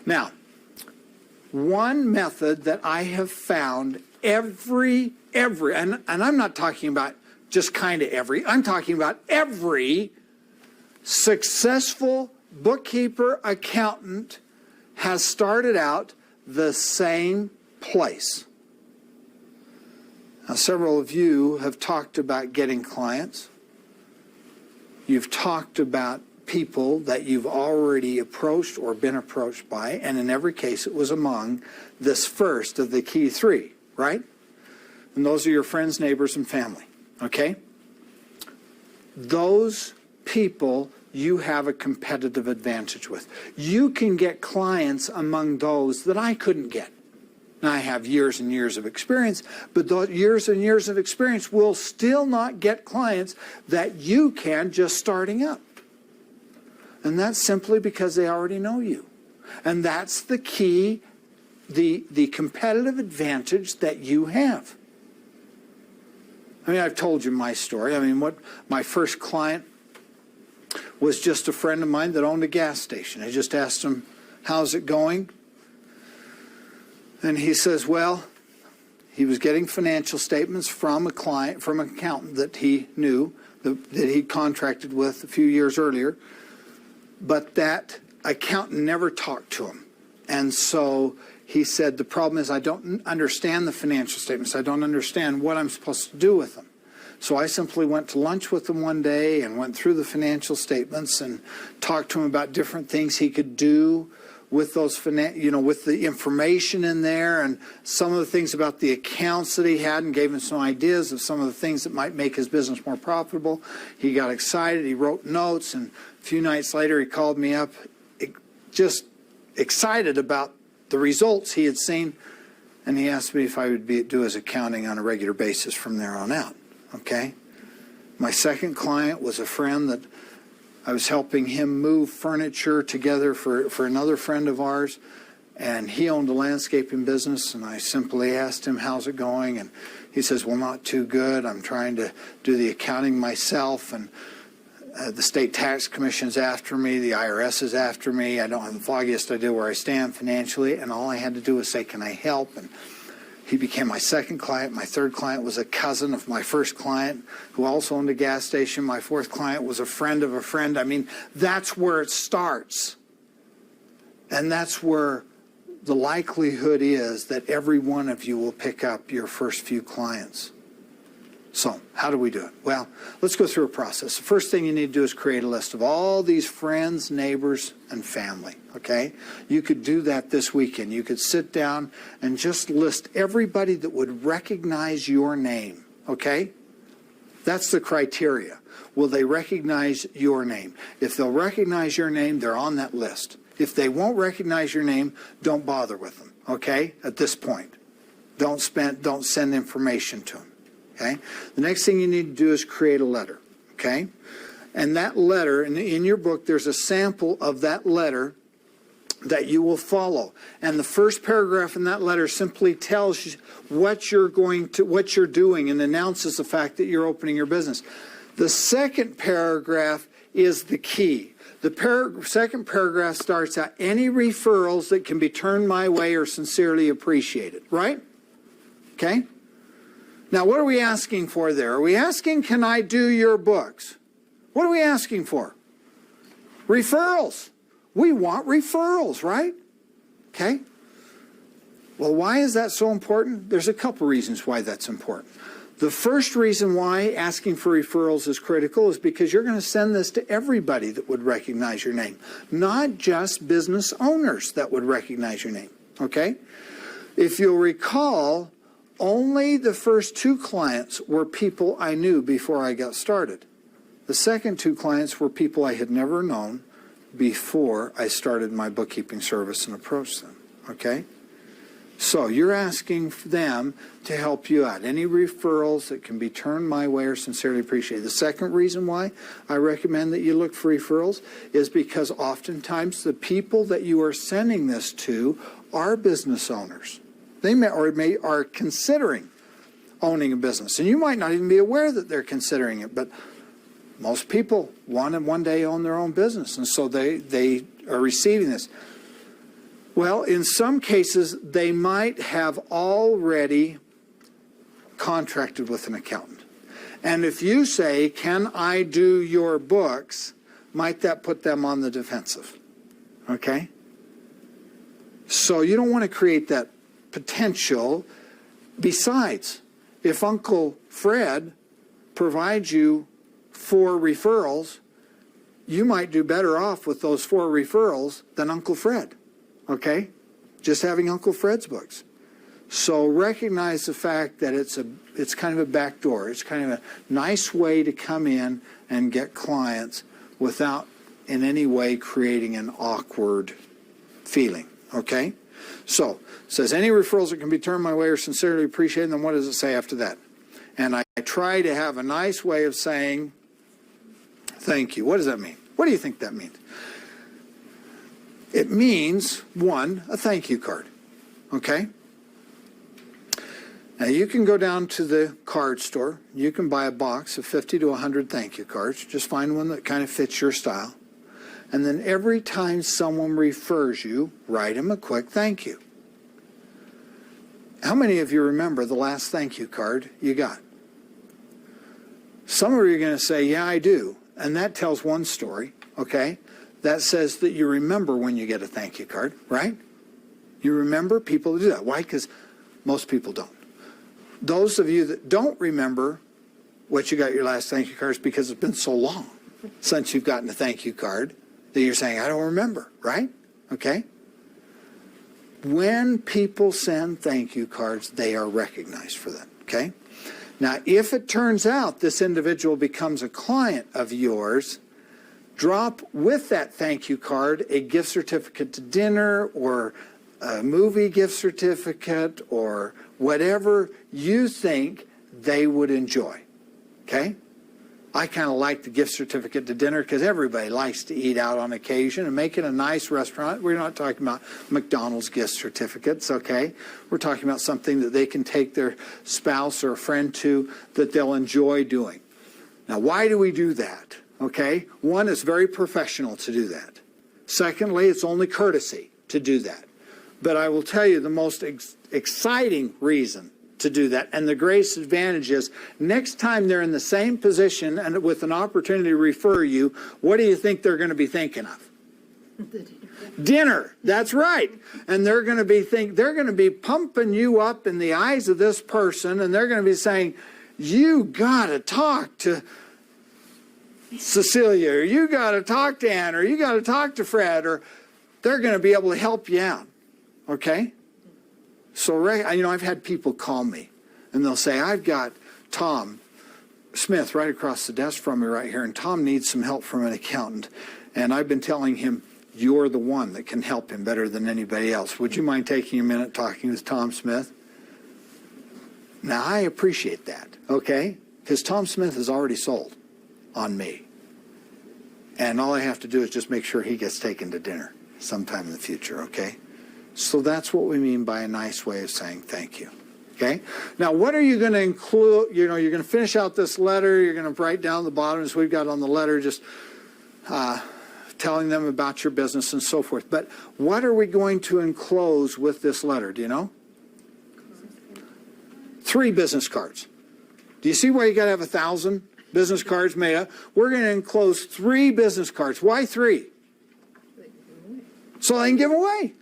Now, one method that I have found every, and I'm not talking about just kind of every, I'm talking about every successful bookkeeper, accountant has started out the same place. Now, several of you have talked about getting clients. You've talked about people that you've already approached or been approached by, and in every case it was among this first of the key three, right? And those are your friends, neighbors, and family, okay? Those people you have a competitive advantage with. You can get clients among those that I couldn't get. Now, I have years and years of experience, but those years and years of experience will still not get clients that you can just starting up. And that's simply because they already know you. And that's the key, the competitive advantage that you have. I mean, I've told you my story. I mean, what my first client was just a friend of mine that owned a gas station. I just asked him, how's it going? And he says, well, he was getting financial statements from a client, from an accountant that he knew, that he contracted with a few years earlier, but that accountant never talked to him. And so he said, the problem is I don't understand the financial statements. I don't understand what I'm supposed to do with them. So I simply went to lunch with him one day and went through the financial statements and talked to him about different things he could do with those, with the information in there, and some of the things about the accounts that he had, and gave him some ideas of some of the things that might make his business more profitable. He got excited. He wrote notes, and a few nights later he called me up, just excited about the results he had seen, and he asked me if I would do his accounting on a regular basis from there on out. Okay? My second client was a friend that I was helping him move furniture together for another friend of ours, and he owned a landscaping business, and I simply asked him, how's it going? And he says, well, not too good. I'm trying to do the accounting myself, and the state tax commission's after me, the IRS is after me. I don't have the foggiest idea where I stand financially, and all I had to do was say, can I help? And he became my second client. My third client was a cousin of my first client who also owned a gas station. My fourth client was a friend of a friend. I mean, that's where it starts. And that's where the likelihood is that every one of you will pick up your first few clients. So, how do we do it? Well, let's go through a process. The first thing you need to do is create a list of all these friends, neighbors, and family, okay? You could do that this weekend. You could sit down and just list everybody that would recognize your name, okay? That's the criteria. Will they recognize your name? If they'll recognize your name, they're on that list. If they won't recognize your name, don't bother with them, okay, at this point. Don't send information to them. Okay. The next thing you need to do is create a letter, okay? And that letter, in your book, there's a sample of that letter that you will follow. And the first paragraph in that letter simply tells you what you're doing and announces the fact that you're opening your business. The second paragraph is the key. The second paragraph starts out, any referrals that can be turned my way are sincerely appreciated, right? Okay? Now, what are we asking for there? Are we asking, can I do your books? What are we asking for? Referrals. We want referrals, right? Okay. Well, why is that so important? There's a couple reasons why that's important. The first reason why asking for referrals is critical is because you're going to send this to everybody that would recognize your name, not just business owners that would recognize your name, okay? If you'll recall, only the first two clients were people I knew before I got started. The second two clients were people I had never known before I started my bookkeeping service and approached them, okay? So you're asking them to help you out. Any referrals that can be turned my way are sincerely appreciated. The second reason why I recommend that you look for referrals is because oftentimes the people that you are sending this to are business owners. They are considering owning a business. And you might not even be aware that they're considering it, but most people want to one day own their own business, and so they are receiving this. Well, in some cases, they might have already contracted with an accountant. And if you say, can I do your books, might that put them on the defensive? Okay? So you don't want to create that potential. Besides, if Uncle Fred provides you 4 referrals, you might do better off with those 4 referrals than Uncle Fred. Okay? Just having Uncle Fred's books. So recognize the fact that it's kind of a back door. It's kind of a nice way to come in and get clients without in any way creating an awkward feeling. Okay? So, it says, any referrals that can be turned my way are sincerely appreciated. And then what does it say after that? And I try to have a nice way of saying thank you. What does that mean? What do you think that means? It means, 1, a thank you card. Okay? Now, you can go down to the card store. You can buy a box of 50 to 100 thank you cards. Just find one that kind of fits your style. And then every time someone refers you, write them a quick thank you. How many of you remember the last thank you card you got? Some of you are going to say, yeah, I do. And that tells one story, okay? That says that you remember when you get a thank you card, right? You remember people do that. Why? Because most people don't. Those of you that don't remember what you got your last thank you card is because it's been so long since you've gotten a thank you card that you're saying, I don't remember, right? Okay? When people send thank you cards, they are recognized for that, okay? Now, if it turns out this individual becomes a client of yours, drop with that thank you card a gift certificate to dinner or a movie gift certificate or whatever you think they would enjoy, okay? I kind of like the gift certificate to dinner because everybody likes to eat out on occasion and make it a nice restaurant. We're not talking about McDonald's gift certificates, okay? We're talking about something that they can take their spouse or a friend to that they'll enjoy doing. Now, why do we do that? Okay? 1, it's very professional to do that. Secondly, it's only courtesy to do that. But I will tell you the most exciting reason to do that, and the greatest advantage is next time they're in the same position and with an opportunity to refer you, what do you think they're going to be thinking of? Dinner. That's right. And they're going to be pumping you up in the eyes of this person, and they're going to be saying, you got to talk to Cecilia, or you got to talk to Ann, or you got to talk to Fred, or they're going to be able to help you out. Okay? So, I've had people call me, and they'll say, I've got Tom Smith right across the desk from me right here, and Tom needs some help from an accountant. And I've been telling him, you're the one that can help him better than anybody else. Would you mind taking a minute talking with Tom Smith? Now, I appreciate that, okay? Because Tom Smith is already sold on me. And all I have to do is just make sure he gets taken to dinner sometime in the future, okay? So that's what we mean by a nice way of saying thank you. Okay? Now, what are you going to include? You're going to finish out this letter. You're going to write down the bottom, as we've got on the letter, just telling them about your business and so forth. But what are we going to enclose with this letter? Do you know? 3 business cards. Do you see why you got to have 1,000 business cards made up? We're going to enclose 3 business cards. Why 3? So they can give away.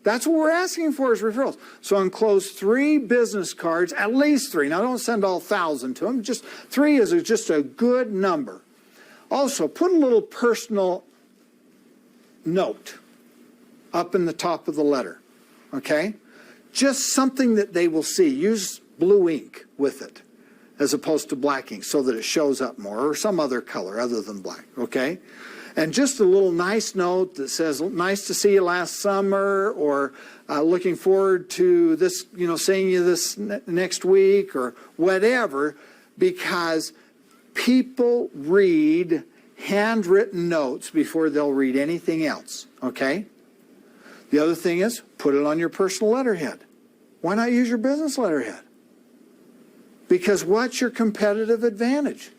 That's what we're asking for is referrals. So enclose 3 business cards, at least 3. Now, don't send all 1,000 to them. Just 3 is just a good number. Also, put a little personal note up in the top of the letter, okay? Just something that they will see. Use blue ink with it as opposed to black ink so that it shows up more, or some other color other than black, okay? And just a little nice note that says, nice to see you last summer, or looking forward to this, seeing you this next week, or whatever, because people read handwritten notes before they'll read anything else, okay? The other thing is, put it on your personal letterhead. Why not use your business letterhead? Because what's your competitive advantage?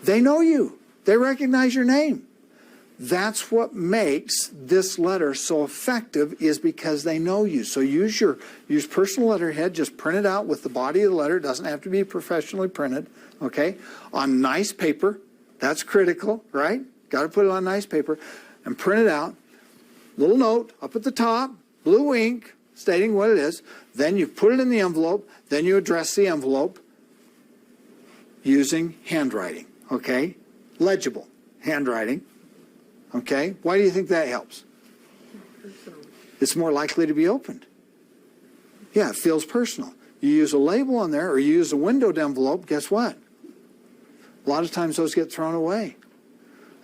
They know you. They recognize your name. That's what makes this letter so effective, is because they know you. So use personal letterhead, just print it out with the body of the letter. It doesn't have to be professionally printed, okay? On nice paper, that's critical, right? Got to put it on nice paper and print it out. Little note up at the top, blue ink, stating what it is. Then you put it in the envelope. Then you address the envelope using handwriting, okay? Legible handwriting. Okay, why do you think that helps? It's more likely to be opened. Yeah, it feels personal. You use a label on there, or you use a windowed envelope, guess what? A lot of times those get thrown away.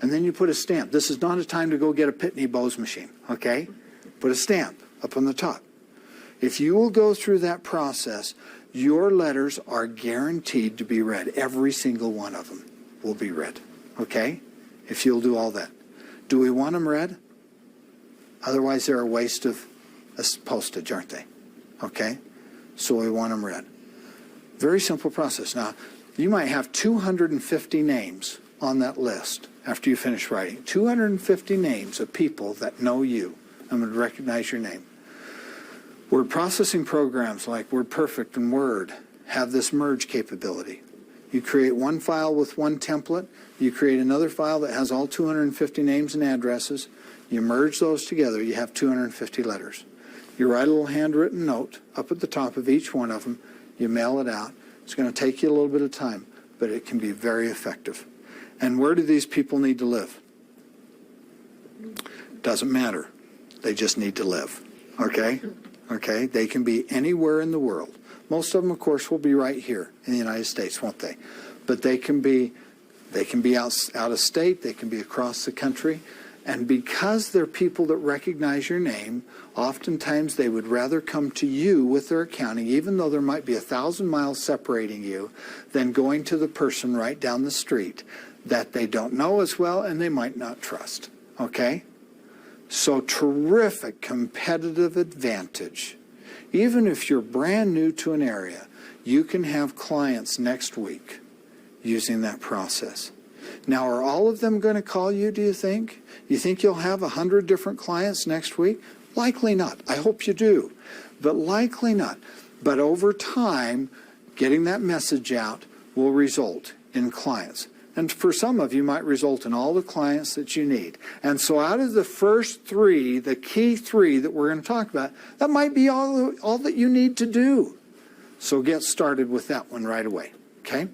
And then you put a stamp. This is not a time to go get a Pitney Bowes machine, okay? Put a stamp up on the top. If you will go through that process, your letters are guaranteed to be read. Every single one of them will be read, okay? If you'll do all that. Do we want them read? Otherwise, they're a waste of postage, aren't they? Okay? So we want them read. Very simple process. Now, you might have 250 names on that list after you finish writing. 250 names of people that know you and would recognize your name. Word processing programs like WordPerfect and Word have this merge capability. You create one file with one template. You create another file that has all 250 names and addresses. You merge those together. You have 250 letters. You write a little handwritten note up at the top of each one of them. You mail it out. It's going to take you a little bit of time, but it can be very effective. And where do these people need to live? Doesn't matter. They just need to live. Okay? Okay? They can be anywhere in the world. Most of them, of course, will be right here in the United States, won't they? But they can be out of state. They can be across the country. And because they're people that recognize your name, oftentimes they would rather come to you with their accounting, even though there might be 1,000 miles separating you, than going to the person right down the street that they don't know as well and they might not trust. Okay? So terrific competitive advantage. Even if you're brand new to an area, you can have clients next week using that process. Now, are all of them going to call you, do you think? You think you'll have 100 different clients next week? Likely not. I hope you do, but likely not. But over time, getting that message out will result in clients. And for some of you, might result in all the clients that you need. And so out of the first three, the key three that we're going to talk about, that might be all that you need to do. So get started with that one right away, okay?